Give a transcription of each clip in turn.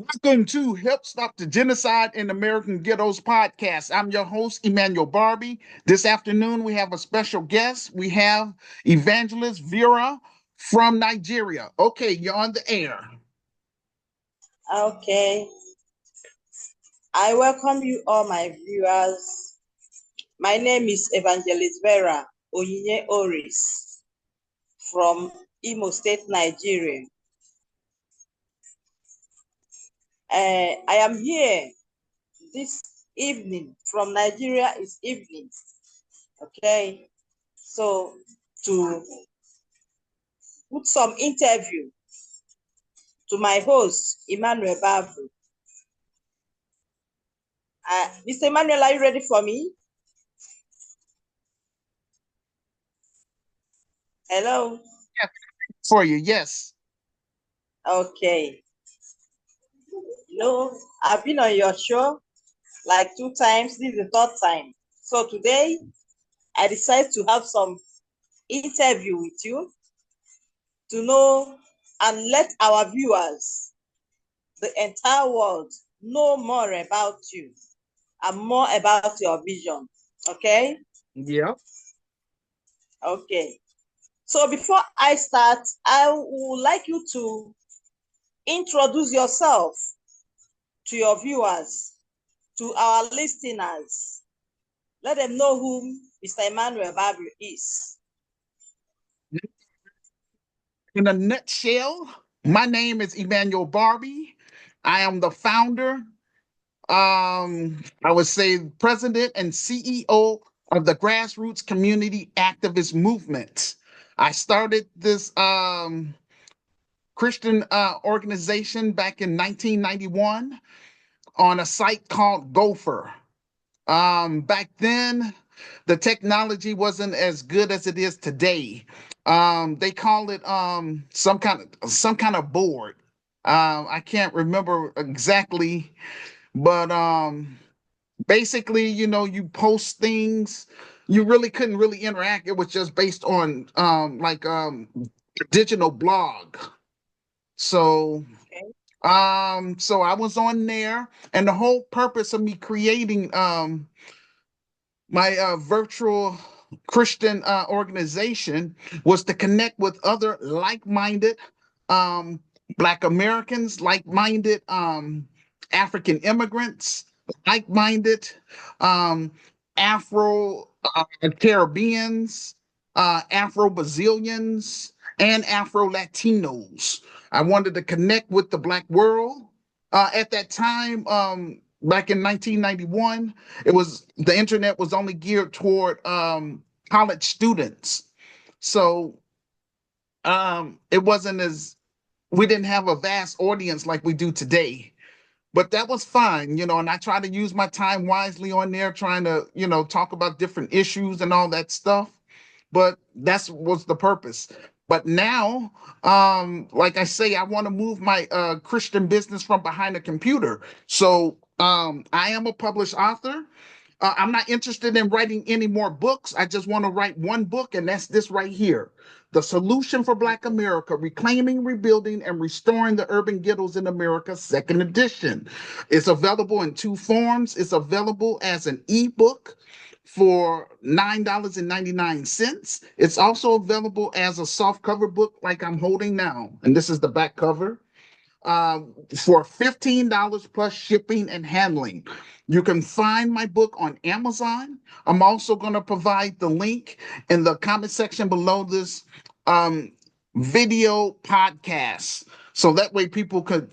Welcome to Help Stop the Genocide in American Ghettos podcast. I'm your host, Emmanuel Barbee. This afternoon, we have a special guest. We have Evangelist Vera from Nigeria. Okay, you're on the air. Okay, I welcome you all my viewers. My name is Evangelist Vera Onyinye Oris from Imo State, Nigeria. I am here this evening from Nigeria. It's evening, okay? So to put some interview to my host, Emmanuel Barbee. Mr. Emmanuel, are you ready for me? Hello? For you, yes. Okay. I've been on your show like 2 times. This is the 3rd time. So today, I decided to have some interview with you to know and let our viewers, the entire world, know more about you and more about your vision. Okay? Yeah. Okay. So before I start, I would like you to introduce yourself to your viewers, to our listeners. Let them know who Mr. Emmanuel Barbee is. In a nutshell, my name is Emmanuel Barbee. I am the founder, I would say president and CEO of the Grassroots Community Activist Movement. I started this Christian organization back in 1991 on a site called Gopher. Back then, the technology wasn't as good as it is today. They call it some kind of board. I can't remember exactly, but basically, you post things. You really couldn't really interact. It was just based on digital blog. So Okay. so I was on there, and the whole purpose of me creating my virtual Christian organization was to connect with other like-minded um Black Americans, like-minded African immigrants, like-minded um Afro Caribbeans, Afro Brazilians, and Afro Latinos. I wanted to connect with the Black world. At that time, back in 1991, the internet was only geared toward college students. So it wasn't as we didn't have a vast audience like we do today. But that was fine, and I try to use my time wisely on there, trying to, talk about different issues and all that stuff. But that's was the purpose. But now, like I say, I want to move my Christian business from behind a computer. So I am a published author. I'm not interested in writing any more books. I just want to write one book, and that's this right here: The Solution for Black America: Reclaiming, Rebuilding, and Restoring the Urban Ghettos in America, second edition. It's available in 2 forms. It's available as an ebook for $9.99. It's also available as a soft cover book like I'm holding now. And this is the back cover uh, for $15 plus shipping and handling. You can find my book on Amazon. I'm also going to provide the link in the comment section below this um, video podcast. So that way people could,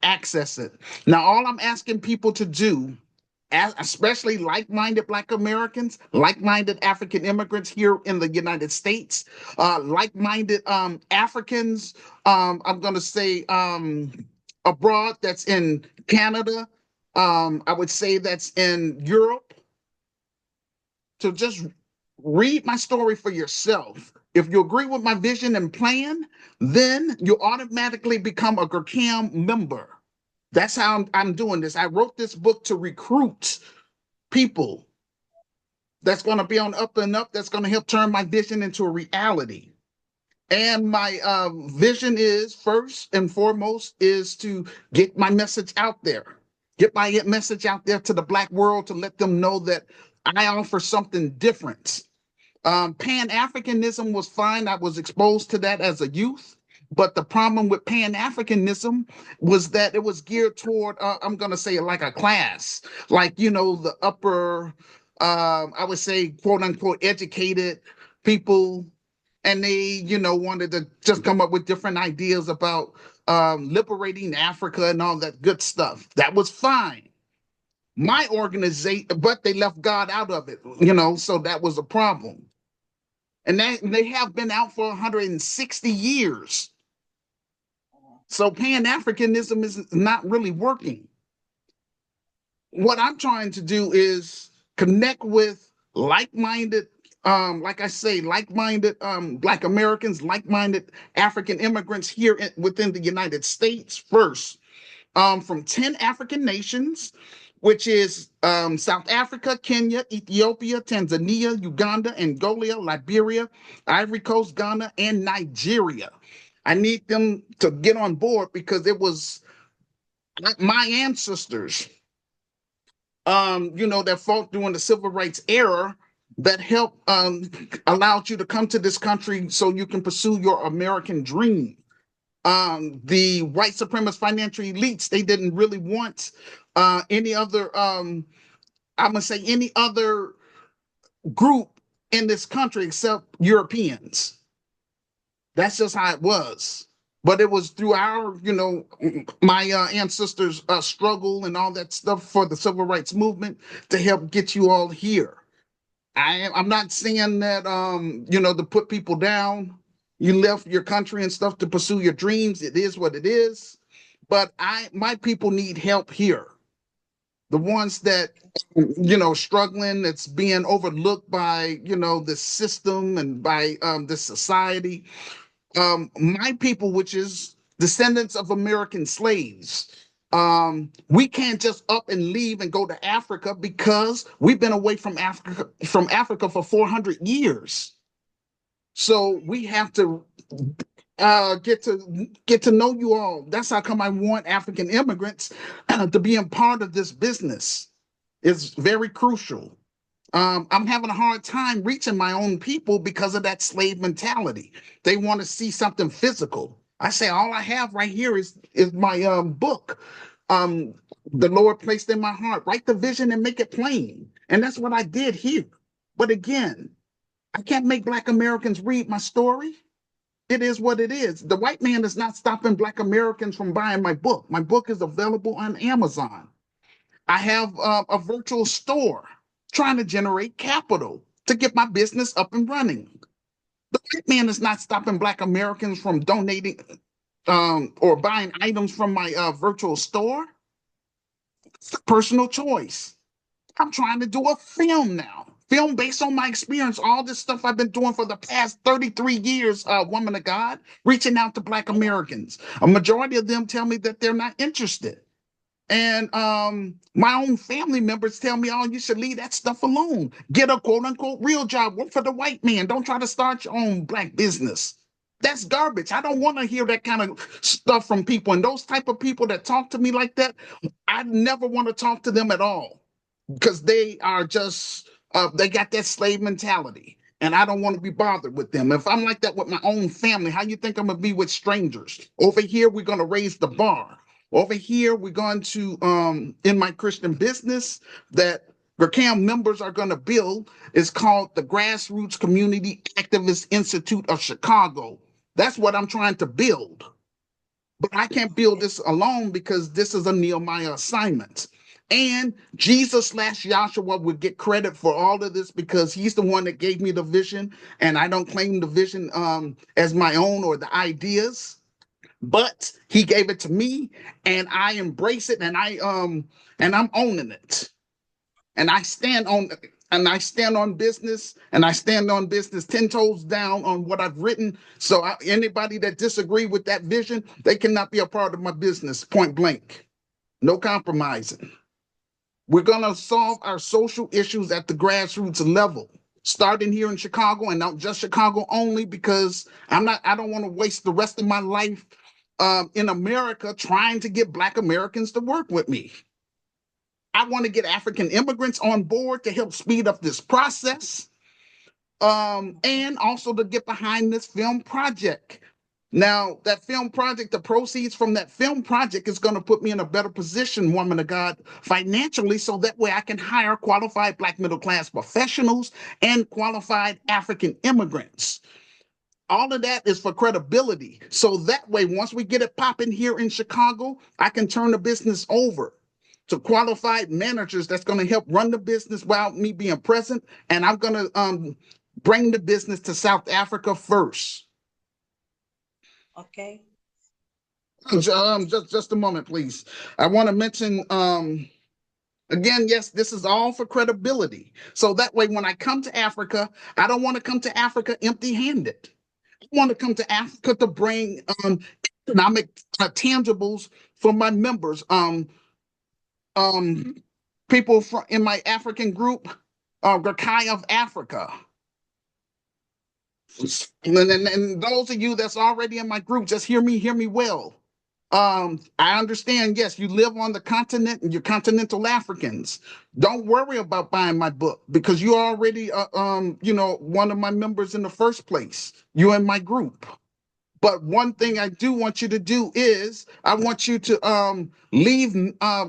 access it. Now, all I'm asking people to do, especially like-minded Black Americans, like-minded African immigrants here in the United States, like-minded Africans, I'm going to say abroad, that's in Canada, I would say that's in Europe, to just read my story for yourself. If you agree with my vision and plan, then you automatically become a GERCAM member. That's how I'm doing this. I wrote this book to recruit people that's going to be on up and up, that's going to help turn my vision into a reality. And my vision is first and foremost is to get my message out there, get my message out there to the Black world to let them know that I offer something different. Pan-Africanism was fine. I was exposed to that as a youth. But the problem with Pan-Africanism was that it was geared toward, I'm going to say it like a class, like, the upper, I would say, quote unquote, educated people. And they, wanted to just come up with different ideas about liberating Africa and all that good stuff. That was fine. My organization, but they left God out of it, so that was a problem. And they have been out for 160 years. So Pan-Africanism is not really working. What I'm trying to do is connect with like-minded, like I say, like-minded Black Americans, like-minded African immigrants here within the United States first, from 10 African nations, which is South Africa, Kenya, Ethiopia, Tanzania, Uganda, Angola, Liberia, Ivory Coast, Ghana, and Nigeria. I need them to get on board because it was my ancestors, that fought during the civil rights era that helped allowed you to come to this country so you can pursue your American dream. The white supremacist financial elites, they didn't really want any other, I'm gonna say any other group in this country except Europeans. That's just how it was. But it was through our, my ancestors' struggle and all that stuff for the civil rights movement to help get you all here. I'm not saying that, to put people down. You left your country and stuff to pursue your dreams. It is what it is. But my people need help here. The ones that, struggling, that's being overlooked by, the system and by the society. My people, which is descendants of American slaves, we can't just up and leave and go to Africa because we've been away from Africa for 400 years. So we have to get to know you all. That's how come I want African immigrants to be a part of this business. It's very crucial. I'm having a hard time reaching my own people because of that slave mentality. They want to see something physical. I say all I have right here is my book. Um, the Lord placed in my heart. Write the vision and make it plain. And that's what I did here. But again, I can't make Black Americans read my story. It is what it is. The white man is not stopping Black Americans from buying my book. My book is available on Amazon. I have a virtual store trying to generate capital to get my business up and running. The white man is not stopping Black Americans from donating or buying items from my virtual store. It's a personal choice. I'm trying to do a film now. Film based on my experience, all this stuff I've been doing for the past 33 years, woman of God, reaching out to Black Americans. A majority of them tell me that they're not interested. And my own family members tell me, oh, you should leave that stuff alone. Get a quote unquote real job. Work for the white man. Don't try to start your own Black business. That's garbage. I don't want to hear that kind of stuff from people. And those type of people that talk to me like that, I never want to talk to them at all because they are just they got that slave mentality, and I don't want to be bothered with them. If I'm like that with my own family, how you think I'm gonna be with strangers? Over here we're gonna raise the bar. Over here we're going to in my Christian business that GRCAM members are going to build is called the Grassroots Community Activist Institute of Chicago. That's what I'm trying to build. But I can't build this alone because this is a Nehemiah assignment. And Jesus/Yahshua would get credit for all of this because he's the one that gave me the vision, and I don't claim the vision as my own or the ideas, but he gave it to me, and I embrace it, and I'm owning it, and I stand on business, and I stand on business 10 toes down on what I've written. So anybody that disagree with that vision, they cannot be a part of my business, point blank. No compromising. We're going to solve our social issues at the grassroots level. starting here in Chicago, and not just Chicago only, because I don't want to waste the rest of my life in America trying to get Black Americans to work with me. I want to get African immigrants on board to help speed up this process, and also to get behind this film project. Now, that film project, the proceeds from that film project is going to put me in a better position, woman of God, financially, so that way I can hire qualified Black middle class professionals and qualified African immigrants. All of that is for credibility. So that way, once we get it popping here in Chicago, I can turn the business over to qualified managers that's going to help run the business without me being present. And I'm going to bring the business to South Africa first. Okay. Just a moment, please. I want to mention again, yes, this is all for credibility. So that way, when I come to Africa, I don't want to come to Africa empty-handed. I want to come to Africa to bring economic tangibles for my members. Um, People from in my African group, Gakai of Africa. And those of you that's already in my group, just hear me well. I understand, yes, you live on the continent and you're continental Africans. Don't worry about buying my book because you're already, one of my members in the first place. You're in my group. But one thing I do want you to do is I want you to leave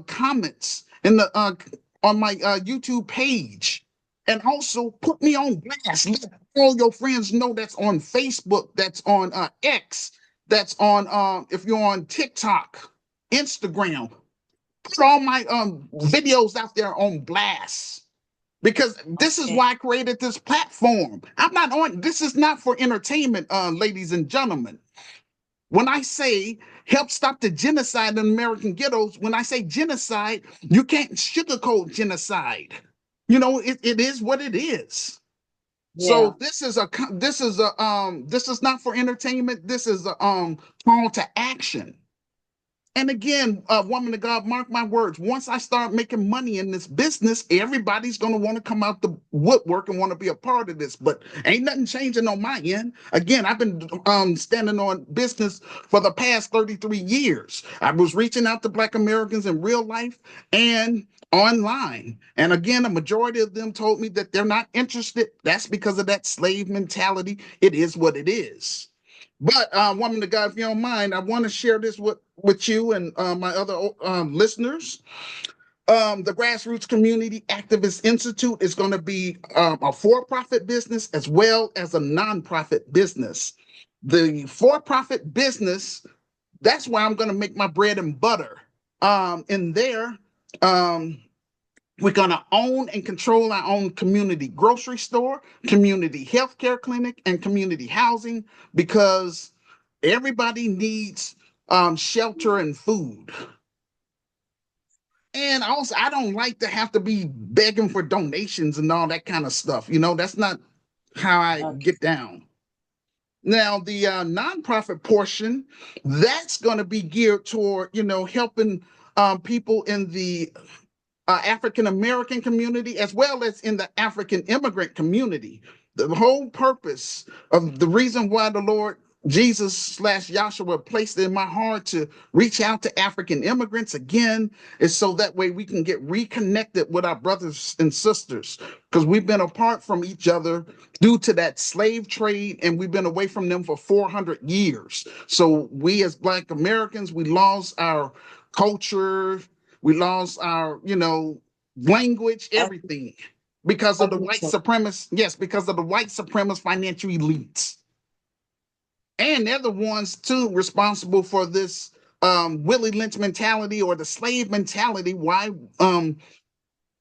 comments in the on my YouTube page, and also put me on blast. Let all your friends know that's on Facebook, that's on X, that's on if you're on TikTok, Instagram. Put all my videos out there on blast. Because this is Okay. why I created this platform. I'm not on, this is not for entertainment, ladies and gentlemen. When I say help stop the genocide in American ghettos, when I say genocide, you can't sugarcoat genocide. It is what it is. Yeah. So this is not for entertainment. This is a call to action. And again, woman of God, mark my words. Once I start making money in this business, everybody's going to want to come out the woodwork and want to be a part of this. But ain't nothing changing on my end. Again, I've been standing on business for the past 33 years. I was reaching out to Black Americans in real life and online. And again, a majority of them told me that they're not interested. That's because of that slave mentality. It is what it is. But woman of God, if you don't mind, I want to share this with you and my other listeners. The Grassroots Community Activist Institute is going to be a for-profit business as well as a non-profit business. The for-profit business, that's where I'm going to make my bread and butter. In there, um, we're going to own and control our own community grocery store, community healthcare clinic, and community housing because everybody needs shelter and food. And also, I don't like to have to be begging for donations and all that kind of stuff. That's not how I Okay. get down. Now, the nonprofit portion, that's going to be geared toward, helping people in the African American community as well as in the African immigrant community. The whole purpose of the reason why the Lord Jesus / Yahshua placed it in my heart to reach out to African immigrants again is so that way we can get reconnected with our brothers and sisters because we've been apart from each other due to that slave trade and we've been away from them for 400 years. So we as Black Americans, we lost our culture, we lost our, language, everything because of the white Everything. supremacists. Yes, because of the white supremacist financial elites. And they're the ones, too, responsible for this Willie Lynch mentality or the slave mentality. Why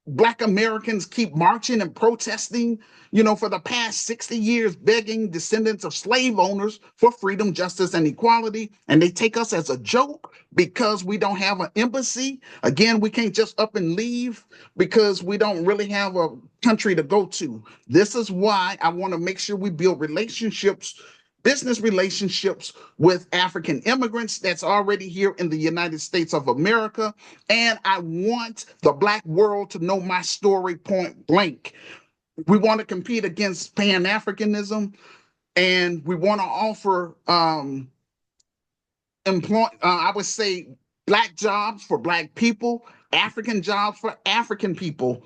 Black Americans keep marching and protesting, for the past 60 years, begging descendants of slave owners for freedom, justice, and equality. And they take us as a joke because we don't have an embassy. Again, we can't just up and leave because we don't really have a country to go to. This is why I want to make sure we build relationships, business relationships with African immigrants that's already here in the United States of America. And I want the Black world to know my story point blank. We want to compete against Pan-Africanism, and we want to offer employ. I would say black jobs for black people, African jobs for African people.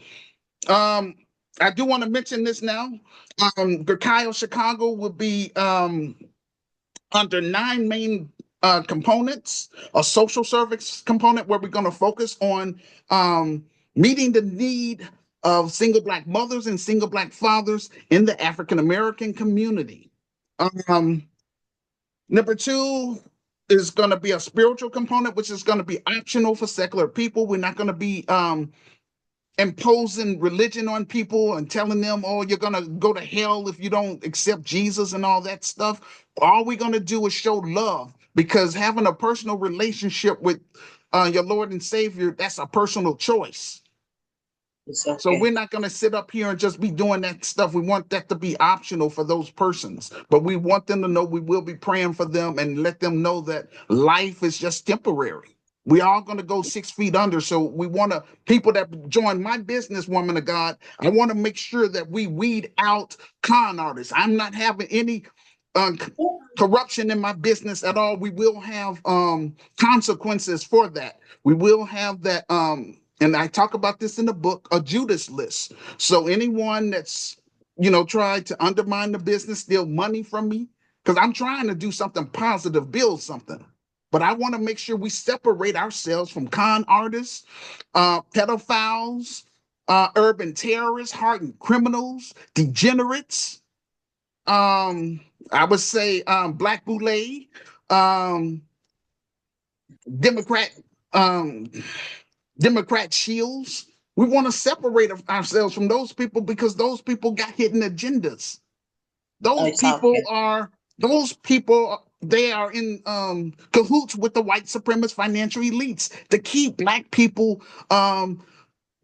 Um, I do want to mention this now. Gurkyle Chicago will be under 9 main components: a social service component where we're going to focus on meeting the need of single black mothers and single black fathers in the African American community. Um, Number two is going to be a spiritual component, which is going to be optional for secular people. We're not going to be imposing religion on people and telling them, oh, you're going to go to hell if you don't accept Jesus and all that stuff. All we're going to do is show love, because having a personal relationship with your Lord and Savior, that's a personal choice. It's So okay. we're not going to sit up here and just be doing that stuff. We want that to be optional for those persons, but we want them to know we will be praying for them and let them know that life is just temporary. We are going to go 6 feet under. So we want to, people that join my business, woman of God, I want to make sure that we weed out con artists. I'm not having any uh, corruption in my business at all. We will have consequences for that. We will have that and I talk about this in the book, a Judas list. So anyone that's, tried to undermine the business, steal money from me, because I'm trying to do something positive, build something. But I want to make sure we separate ourselves from con artists, pedophiles, urban terrorists, hardened criminals, degenerates. I would say Black Boule, um, Democrat, um, Democrat shields. We want to separate ourselves from those people because those people got hidden agendas. Oh, Those it's people okay. are they are in cahoots with the white supremacist financial elites to keep black people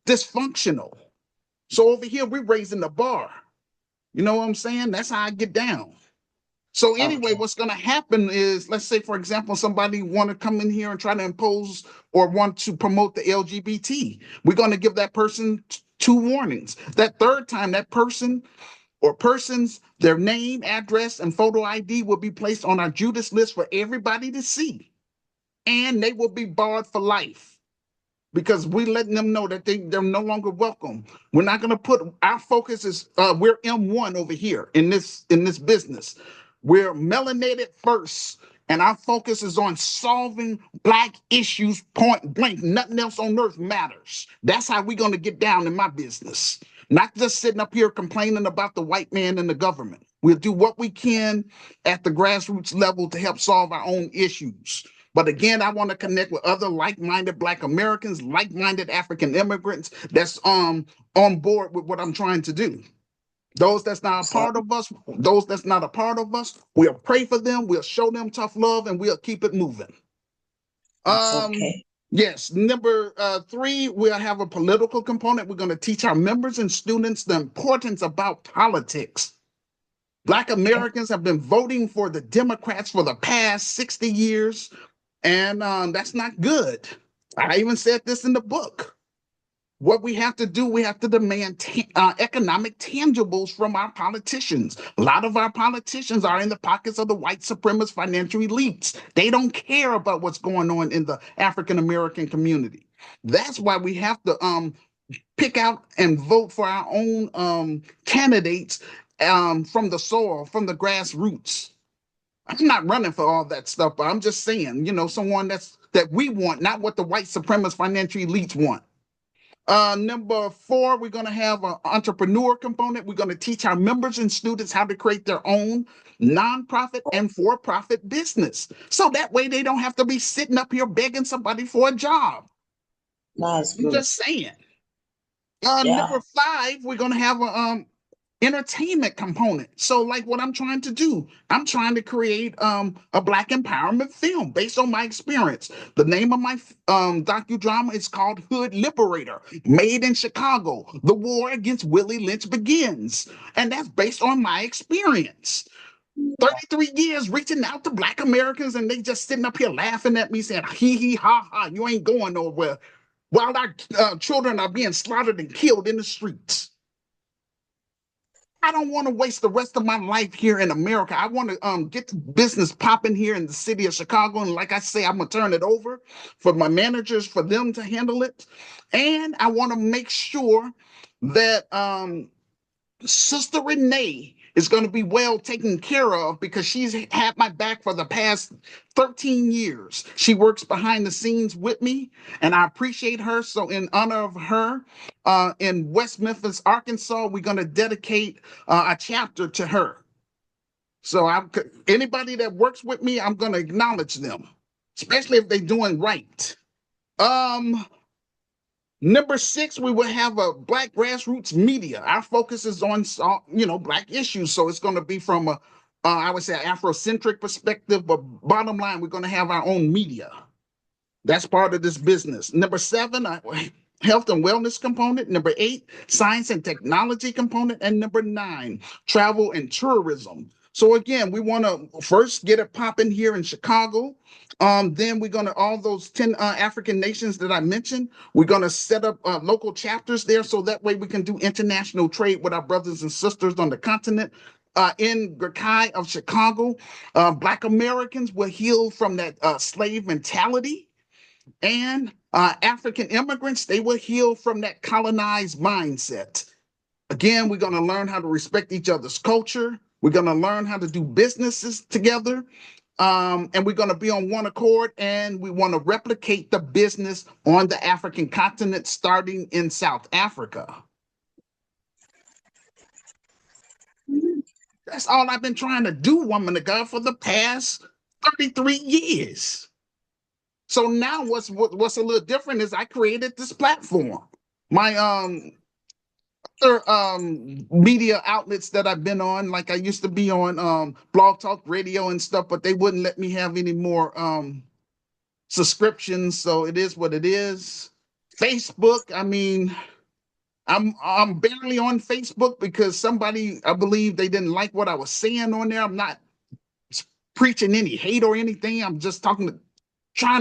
dysfunctional. So over here we're raising the bar. You know what I'm saying? That's how I get down. So anyway, Okay. what's going to happen is, let's say, for example, somebody want to come in here and try to impose or want to promote the LGBT. We're going to give that person 2 warnings. That third time, that person or persons, their name, address, and photo ID will be placed on our Judas list for everybody to see, and they will be barred for life, because we're letting them know that they're no longer welcome. We're not going to put our focus is we're M1 over here in this business. We're melanated first, and our focus is on solving black issues point blank. Nothing else on earth matters. That's how we're going to get down in my business. Not just sitting up here complaining about the white man and the government. We'll do what we can at the grassroots level to help solve our own issues. But again, I want to connect with other like-minded Black Americans, like-minded African immigrants that's on board with what I'm trying to do. Those that's not a So part of us, those that's not a part of us, we'll pray for them, we'll show them tough love, and we'll keep it moving. it's Um, okay. yes, number three, we'll have a political component. We're going to teach our members and students the importance about politics. Black Okay. Americans have been voting for the Democrats for the past 60 years, and that's not good. I even said this in the book. What we have to do, we have to demand economic tangibles from our politicians. A lot of our politicians are in the pockets of the white supremacist financial elites. They don't care about what's going on in the African American community. That's why we have to pick out and vote for our own candidates from the soil, from the grassroots. I'm not running for all that stuff, but I'm just saying, someone that we want, not what the white supremacist financial elites want. Number four, we're going to have an entrepreneur component. We're going to teach our members and students how to create their own nonprofit and for-profit business. So that way they don't have to be sitting up here begging somebody for a job. That's I'm good. just saying. Yeah. Number five, we're going to have a entertainment component. So like what I'm trying to do, I'm trying to create a black empowerment film based on my experience. The name of my docudrama is called Hood Liberator, made in Chicago. The war against Willie Lynch begins, and that's based on my experience. 33 years reaching out to black Americans, and they just sitting up here laughing at me saying, hee hee ha ha, you ain't going nowhere, while our children are being slaughtered and killed in the streets. I don't want to waste the rest of my life here in America. I want to get the business popping here in the city of Chicago. And like I say, I'm gonna turn it over for my managers for them to handle it. And I want to make sure that Sister Renee is going to be well taken care of because she's had my back for the past 13 years. She works behind the scenes with me, and I appreciate her. So, in honor of her, in West Memphis, Arkansas, we're going to dedicate a chapter to her. So, anybody that works with me, I'm going to acknowledge them, especially if they're doing right. Um, Number 6, we will have a Black grassroots media. Our focus is on, Black issues. So it's going to be from I would say, Afrocentric perspective. But bottom line, we're going to have our own media. That's part of this business. Number 7, health and wellness component. Number 8, science and technology component. And number 9, travel and tourism. So again, we want to first get it popping here in Chicago. Then we're going to, all those 10 African nations that I mentioned, we're going to set up local chapters there so that way we can do international trade with our brothers and sisters on the continent. In Ghettos of Chicago, Black Americans were healed from that slave mentality, and African immigrants, they were healed from that colonized mindset. Again, we're going to learn how to respect each other's culture. We're going to learn how to do businesses together. And we're going to be on one accord, and we want to replicate the business on the African continent, starting in South Africa. That's all I've been trying to do, woman of God, for the past 33 years. So now what's a little different is I created this platform. My other media outlets that I've been on, like I used to be on Blog Talk Radio and stuff, but they wouldn't let me have any more subscriptions, so it is what it is. Facebook, I mean, I'm barely on Facebook because somebody, I believe they didn't like what I was saying on there. I'm not preaching any hate or anything. I'm just trying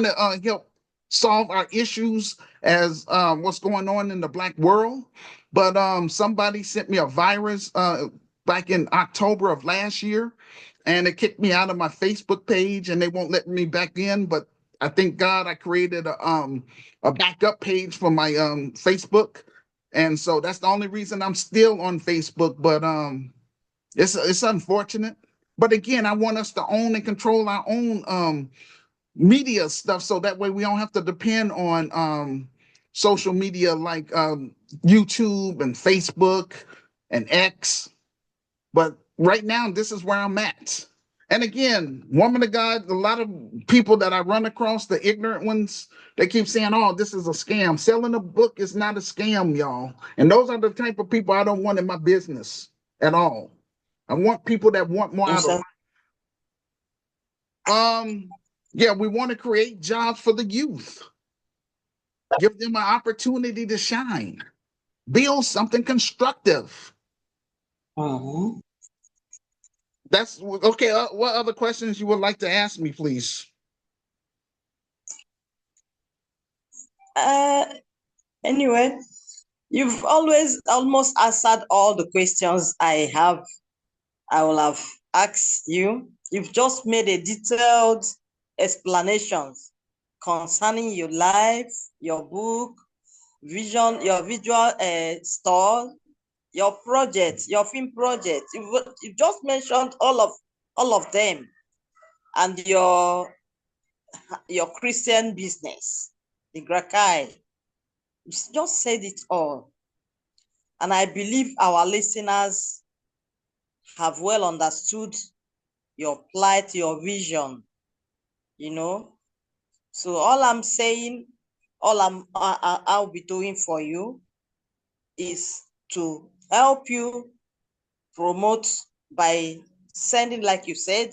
to help solve our issues as what's going on in the Black world. But somebody sent me a virus back in October of last year, and it kicked me out of my Facebook page, and they won't let me back in. But I thank God I created a backup page for my Facebook, and so that's the only reason I'm still on Facebook. But it's unfortunate. But again, I want us to own and control our own media stuff, so that way we don't have to depend on social media like YouTube and Facebook and X. But right now, this is where I'm at. And again, woman of God, a lot of people that I run across, the ignorant ones, they keep saying, oh, this is a scam. Selling a book is not a scam, y'all. And those are the type of people I don't want in my business at all. I want people that want more out of life. Yeah, we want to create jobs for the youth. Give them an opportunity to shine. Build something constructive. Mhm. That's okay. What other questions you would like to ask me, please? Anyway, you've always almost answered all the questions I will have asked you. You've just made a detailed explanations concerning your life, your book, vision, your visual store, your project, your film project. You've just mentioned all of them, and your Christian business, the Grakai. You just said it all. And I believe our listeners have well understood your plight, your vision, you know. So all I'm saying, I'll be doing for you is to help you promote by sending, like you said,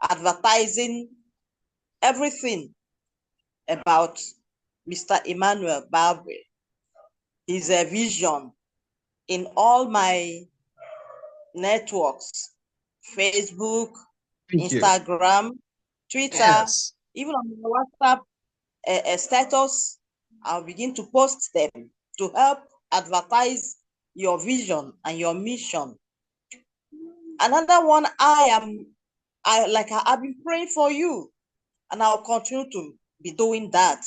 advertising everything about Mr. Emmanuel Barbee, his vision in all my networks, Facebook, Thank you. Instagram, Twitter, Yes. even on my WhatsApp status. I'll begin to post them to help advertise your vision and your mission Another one, I've been praying for you, and I'll continue to be doing that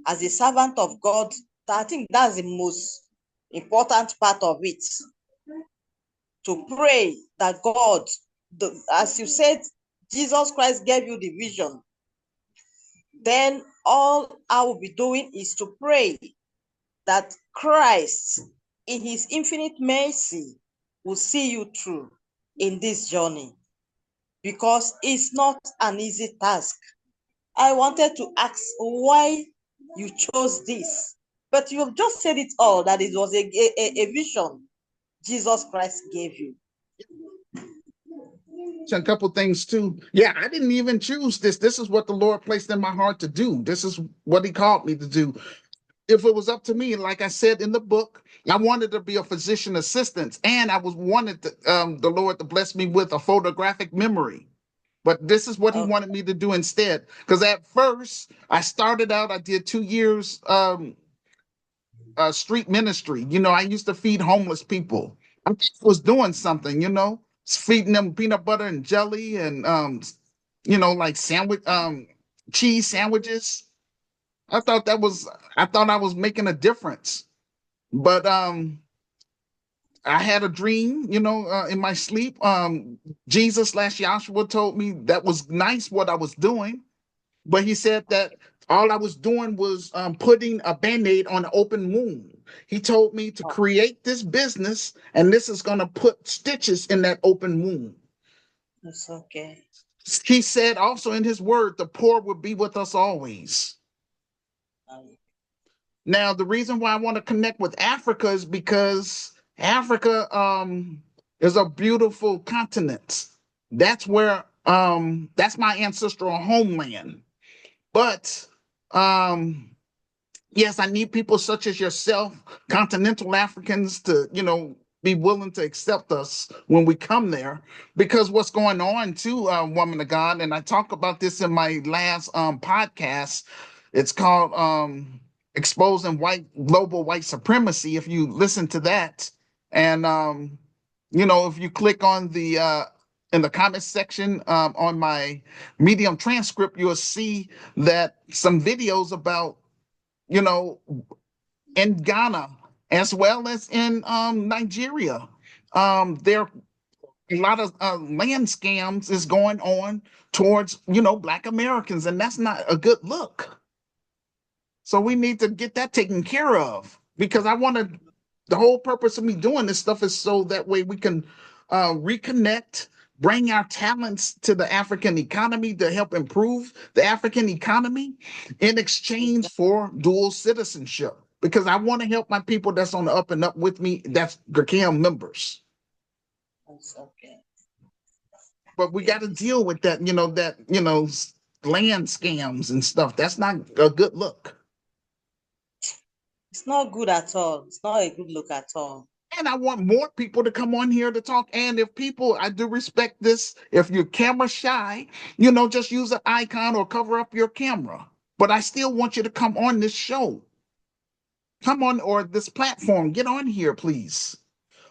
as a servant of God. I think that's the most important part of it. To pray that God, as you said, Jesus Christ gave you the vision. Then all I will be doing is to pray that Christ, in his infinite mercy, will see you through in this journey, because it's not an easy task. I wanted to ask why you chose this, but you have just said it all, that it was a vision Jesus Christ gave you. A couple things too. Yeah, I didn't even choose this. This is what the Lord placed in my heart to do. This is what he called me to do. If it was up to me, like I said in the book, I wanted to be a physician assistant, and I was wanted the Lord to bless me with a photographic memory. But this is what he Oh, wanted me to do instead. Because at first, I started out, I did 2 years street ministry. I used to feed homeless people. I was doing something, feeding them peanut butter and jelly and like sandwich cheese sandwiches. I thought I was making a difference. But I had a dream, in my sleep. Jesus slash Joshua told me that was nice what I was doing, but he said that all I was doing was putting a band-aid on an open wound. He told me to oh, create this business, and this is going to put stitches in that open wound. it's okay. He said also in his word, the poor will be with us always. Um, Now, the reason why I want to connect with Africa is because Africa is a beautiful continent. That's my ancestral homeland. But um, yes, I need people such as yourself, continental Africans, to, be willing to accept us when we come there. Because what's going on too, woman of God, and I talk about this in my last podcast. It's called Exposing Global White Supremacy. If you listen to that, and if you click on the in the comments section on my Medium transcript, you'll see that some videos about, you know, in Ghana as well as in Nigeria. There are a lot of land scams is going on towards, Black Americans, and that's not a good look. So we need to get that taken care of, because the whole purpose of me doing this stuff is so that way we can reconnect, bring our talents to the African economy to help improve the African economy in exchange for dual citizenship. Because I want to help my people that's on the up and up with me, that's GRKM members. it's okay. But we got Okay. to deal with that, land scams and stuff. That's not a good look. It's not good at all. It's not a good look at all. And I want more people to come on here to talk. And if people, I do respect this, if you're camera shy, just use an icon or cover up your camera. But I still want you to come on this show. Come on, or this platform. Get on here, please.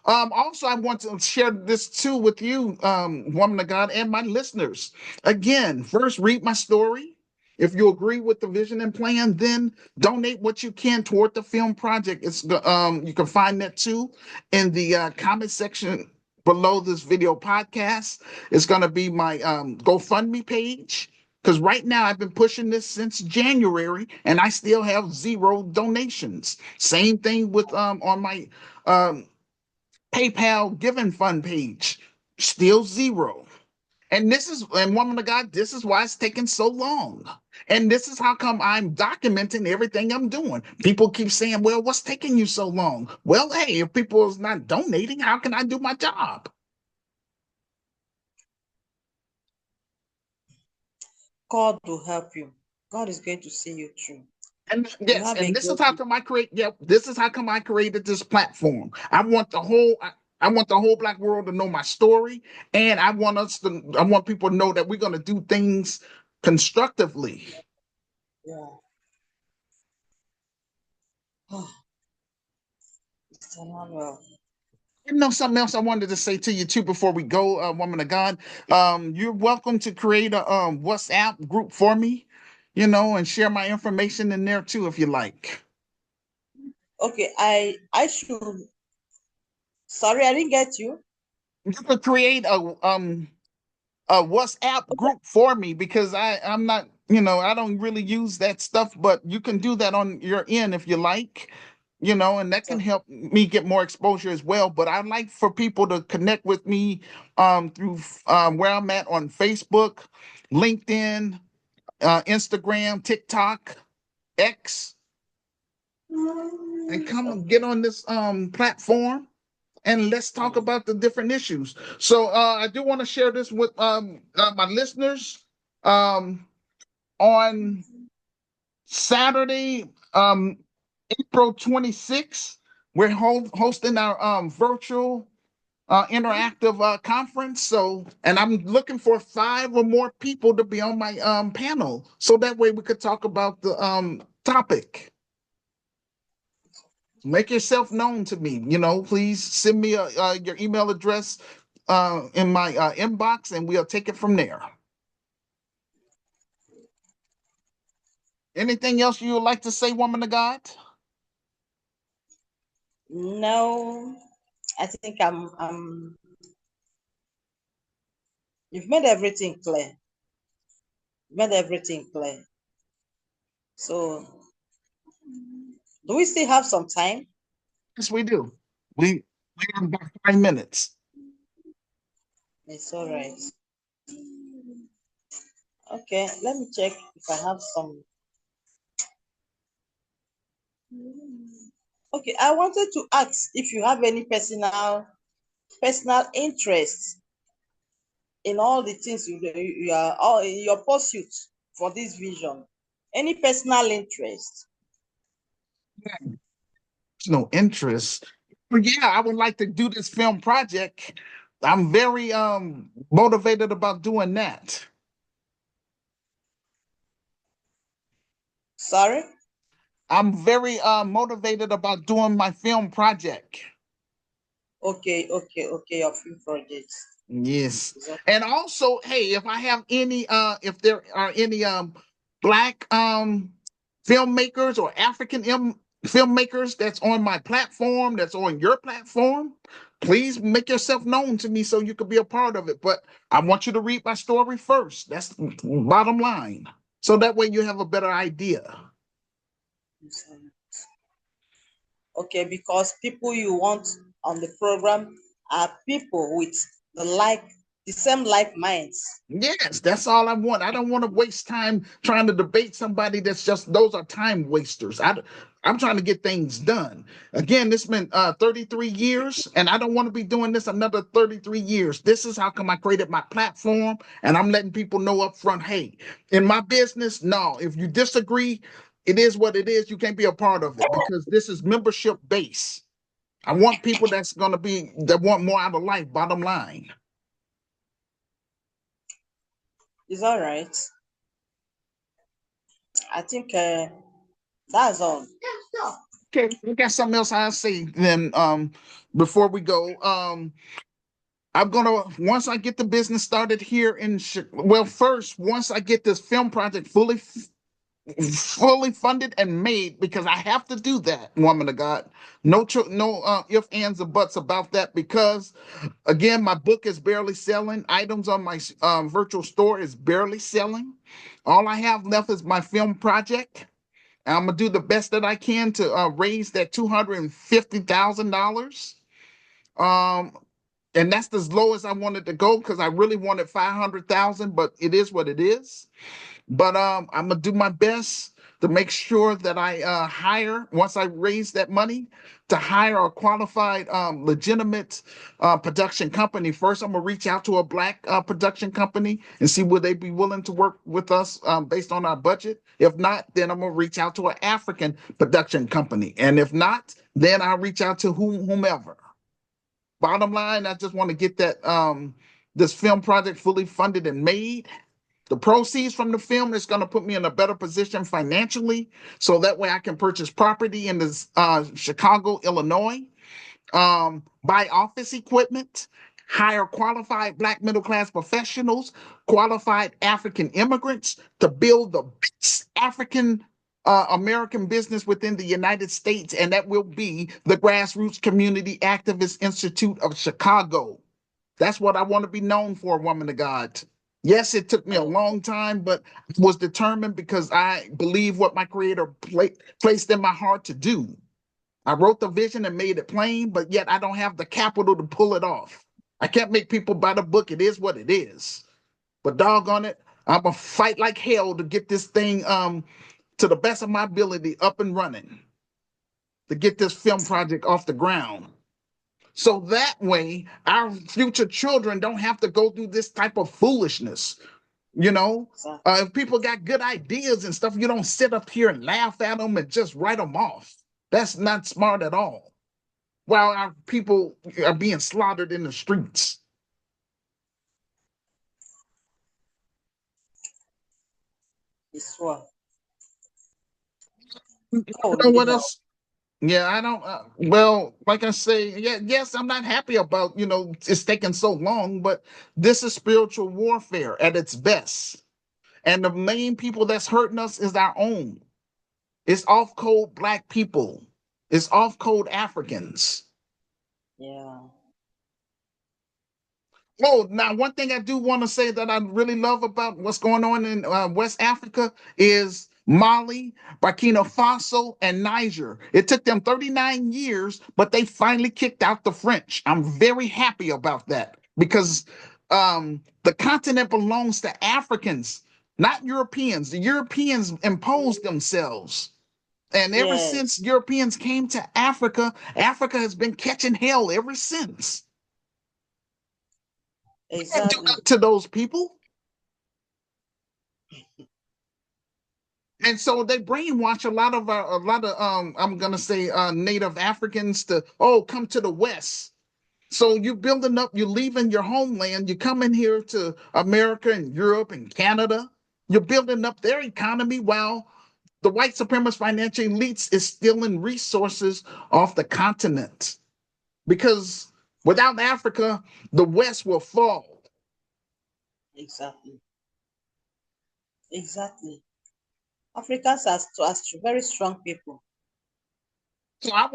Also, I want to share this too with you, woman of God, and my listeners. Again, first, read my story. If you agree with the vision and plan, then donate what you can toward the film project. You can find that too in the comment section below this video podcast. It's going to be my GoFundMe page. Because right now I've been pushing this since January, and I still have 0 donations. Same thing with on my um, PayPal Giving Fund page, still 0. And woman of God, this is why it's taking so long. And this is how come I'm documenting everything I'm doing. People keep saying, well, what's taking you so long? Well, hey, if people is not donating, how can I do my job? God will help you. God is going to see you through. And You yes, have a and this is great how day. come this is how come I created this platform. I want the whole black world to know my story, and I want people to know that we're gonna do things constructively. Yeah. Oh, Mr. Emmanuel. know something else I wanted to say to you too before we go, woman of God. You're welcome to create a WhatsApp group for me, and share my information in there too if you like. Okay, I should. Sorry, I didn't get you. You could create a WhatsApp group for me because I'm not, I don't really use that stuff, but you can do that on your end if you like, and that can So, help me get more exposure as well. But I'd like for people to connect with me through where I'm at on Facebook, LinkedIn, Instagram, TikTok, X, and come and okay. get on this platform and let's talk Mm. about the different issues. So I do want to share this with my listeners. On Saturday, April 26th, we're hosting our virtual interactive conference. So, and I'm looking for 5 or more people to be on my panel, so that way we could talk about the topic. Make yourself known to me. Please send me your email address in my inbox, and we'll take it from there. Anything else you would like to say, woman of God? No, I think you've made everything clear. Made everything clear. So, do we still have some time? Yes, we do. We have about 5 minutes. It's all right. Okay, let me check if I have some. Okay, I wanted to ask if you have any personal interest in all the things you are all in your pursuit for this vision. Any personal interest? No interest. But yeah, I would like to do this film project. I'm very motivated about doing that. Sorry? I'm very motivated about doing my film project. Okay, okay, okay, your film project. Yes. Is that And also, hey, if I have any if there are any black filmmakers or African filmmakers that's on my platform, that's on your platform, please make yourself known to me so you could be a part of it. But I want you to read my story first. That's the bottom line. So that way you have a better idea. okay, because people you want on the program are people with the same like minds. Yes, that's all I want. I don't want to waste time trying to debate somebody that's just those are time wasters. I'm trying to get things done. Again, this been 33 years, and I don't want to be doing this another 33 years. This is how come I created my platform, and I'm letting people know up front, hey, in my business, no, if you disagree, it is what it is. You can't be a part of it because this is membership based. I want people that want more out of life, bottom line. It's all right. I think that's all. Okay, we got something else I'll say then before we go. I'm gonna once I get the business started here well, first once I get this film project fully funded and made, because I have to do that, woman of God. No ifs, ands, or buts about that, because again, my book is barely selling. Items on my virtual store is barely selling. All I have left is my film project. I'm gonna do the best that I can to raise that $250,000. Um, and that's as low as I wanted to go because I really wanted 500,000, but it is what it is. But I'm gonna do my best to make sure that I hire once I raise that money to hire a qualified, legitimate production company. First, I'm gonna reach out to a black production company and see would they be willing to work with us based on our budget. If not, then I'm gonna reach out to an African production company, and if not, then I'll reach out to whomever. Bottom line, I just want to get that this film project fully funded and made. The proceeds from the film is going to put me in a better position financially, so that way I can purchase property in this Chicago, Illinois. buy office equipment, hire qualified Black middle class professionals, qualified African immigrants to build the best African American business within the United States, and that will be the Grassroots Community Activist Institute of Chicago. That's what I want to be known for, woman of God. Yes, it took me a long time, but I was determined because I believe what my creator placed in my heart to do. I wrote the vision and made it plain, but yet I don't have the capital to pull it off. I can't make people buy the book. It is what it is. But doggone it, I'm gonna fight like hell to get this thing to the best of my ability up and running, to get this film project off the ground. So that way our future children don't have to go through this type of foolishness. You know, if people got good ideas and stuff, you don't sit up here and laugh at them and just write them off. That's not smart at all. While our people are being slaughtered in the streets. This one. You That know really what help. else? Yeah, I don't. Well, like I say, yeah, yes, I'm not happy about it's taking so long, but this is spiritual warfare at its best, and the main people that's hurting us is our own. It's off code Black people. It's off code Africans. Yeah. Oh, now one thing I do want to say that I really love about what's going on in West Africa is Mali, Burkina Faso, and Niger. It took them 39 years, but they finally kicked out the French. I'm very happy about that because the continent belongs to Africans, not Europeans. The Europeans imposed themselves. And ever Yes, since Europeans came to Africa, Africa has been catching hell ever since. Can't do exactly. nothing to those people. And so they brainwash a lot of I'm gonna say native Africans to come to the West. So you're building up, you're leaving your homeland, you're coming here to America and Europe and Canada. You're building up their economy while the white supremacist financial elites is stealing resources off the continent. Because without Africa, the West will fall. Exactly. Exactly. Africans are very strong people. So I want